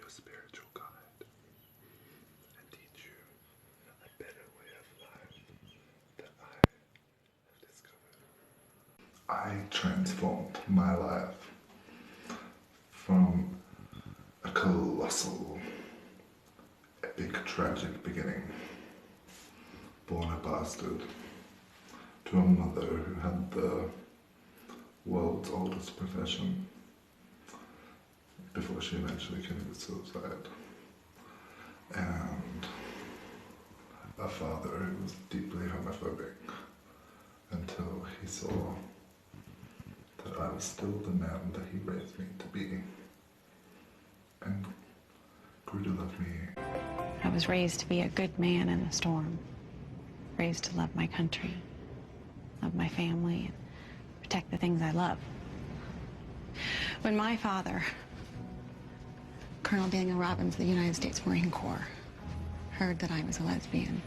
your spiritual guide and teach you a better way of life that I have discovered. I transformed my life from a colossal, epic, tragic beginning, born a bastard, to a mother who had the world's oldest profession before she eventually committed suicide, and a father who was deeply homophobic until he saw that I was still the man that he raised me to be, and grew to love me. I was raised to be a good man in the storm, raised to love my country, love my family, and protect the things I love. When my father, Colonel Daniel Robbins of the United States Marine Corps, heard that I was a lesbian,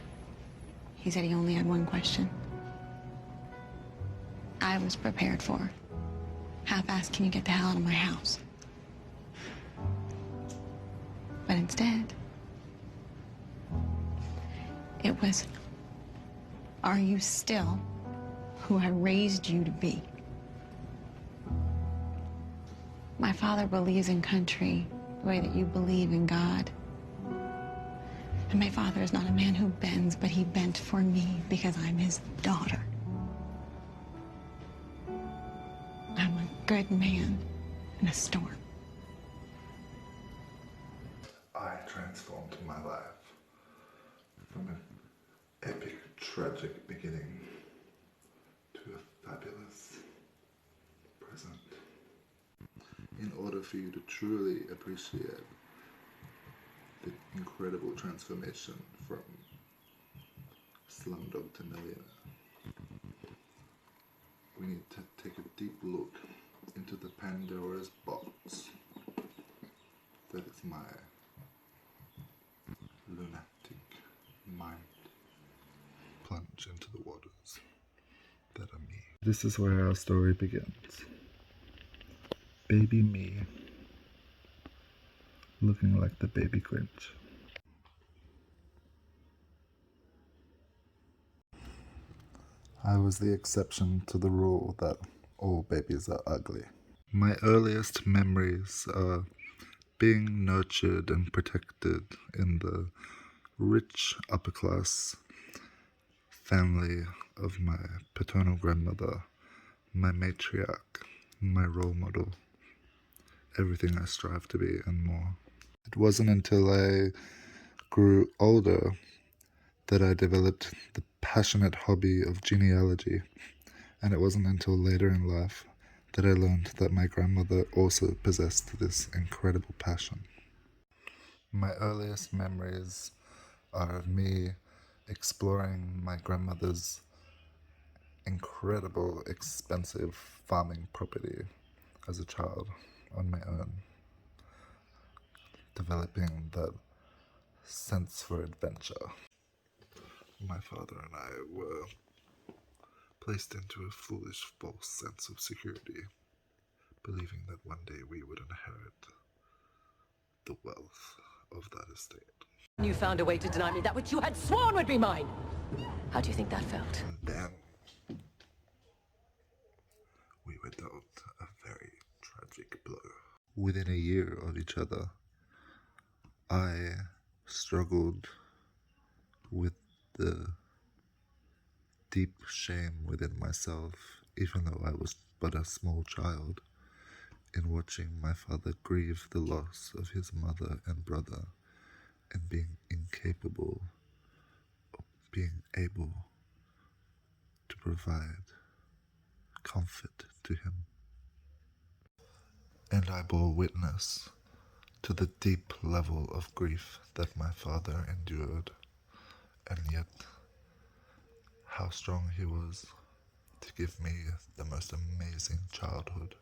he said he only had one question. I was prepared for, how fast can you get the hell out of my house? But instead, it was, are you still who I raised you to be? My father believes in country the way that you believe in God. And my father is not a man who bends, but he bent for me because I'm his daughter. I'm a good man in a storm. I transformed my life from an epic, tragic beginning to a fabulous present. In order for you to truly appreciate the incredible transformation from slumdog to millionaire, we need to take a deep look into the Pandora's box that is my lunatic mind. Plunge into the waters that are me. This is where our story begins. Baby me, looking like the baby Grinch. I was the exception to the rule that all babies are ugly. My earliest memories are being nurtured and protected in the rich upper class family of my paternal grandmother, my matriarch, my role model, everything I strive to be and more. It wasn't until I grew older that I developed the passionate hobby of genealogy, and it wasn't until later in life that I learned that my grandmother also possessed this incredible passion. My earliest memories are of me exploring my grandmother's incredible, expensive farming property as a child on my own, developing that sense for adventure. My father and I were placed into a foolish, false sense of security, believing that one day we would inherit the wealth of that estate. You found a way to deny me that which you had sworn would be mine. How do you think that felt? And then we were dealt a very tragic blow. Within a year of each other, I struggled with the deep shame within myself, even though I was but a small child, in watching my father grieve the loss of his mother and brother and being incapable of being able to provide comfort to him. And I bore witness to the deep level of grief that my father endured, and yet how strong he was to give me the most amazing childhood,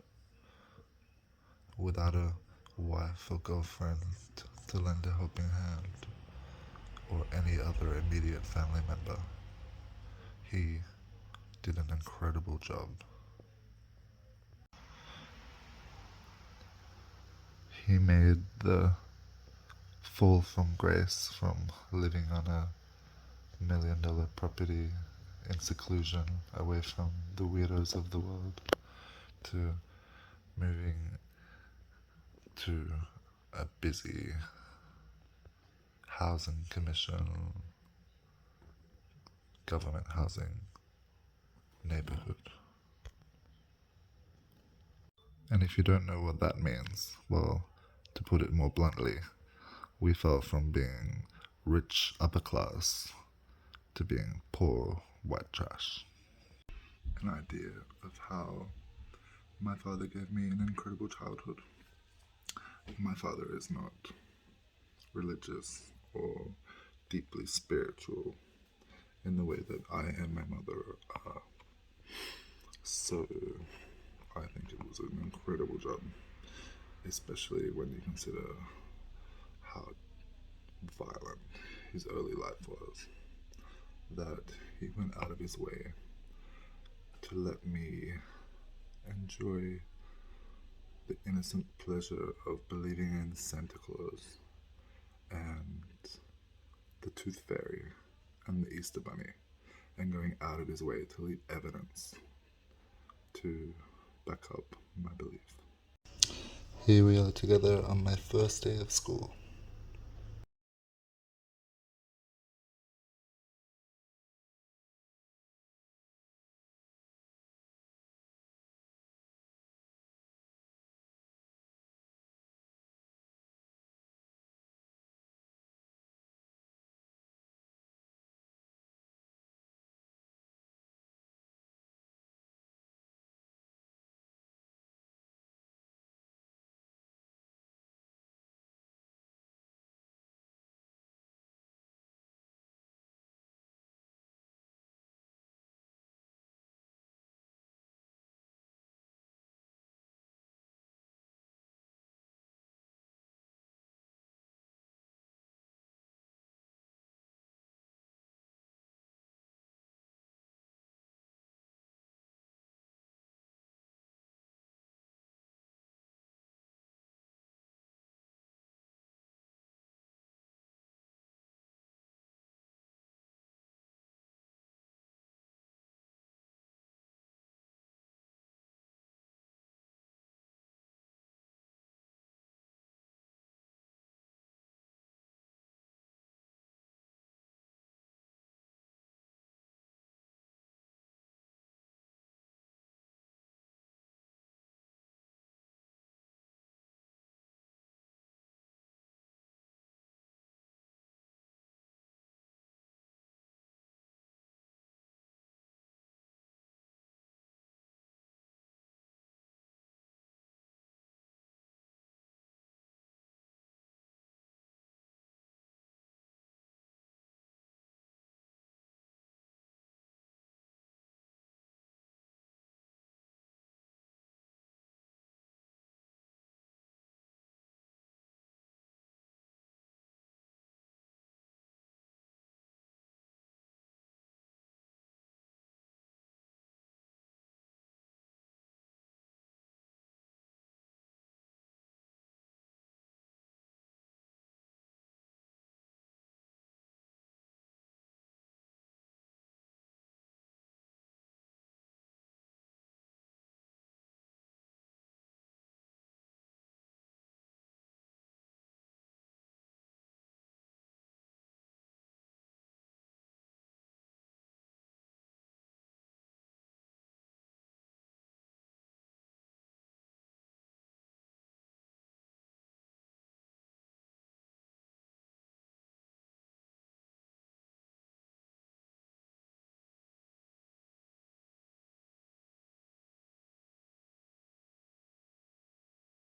without a wife or girlfriend to lend a helping hand, or any other immediate family member. He did an incredible job. He made the fall from grace from living on a $1 million property in seclusion away from the weirdos of the world to moving to a busy housing commission, government housing neighborhood. And if you don't know what that means, well, to put it more bluntly, we fell from being rich upper class to being poor white trash. An idea of how my father gave me an incredible childhood. My father is not religious or deeply spiritual in the way that I and my mother are. So I think it was an incredible job, especially when you consider how violent his early life was, that he went out of his way to let me enjoy the innocent pleasure of believing in Santa Claus and the Tooth Fairy and the Easter Bunny, and going out of his way to leave evidence to back up my belief. Here we are together on my first day of school.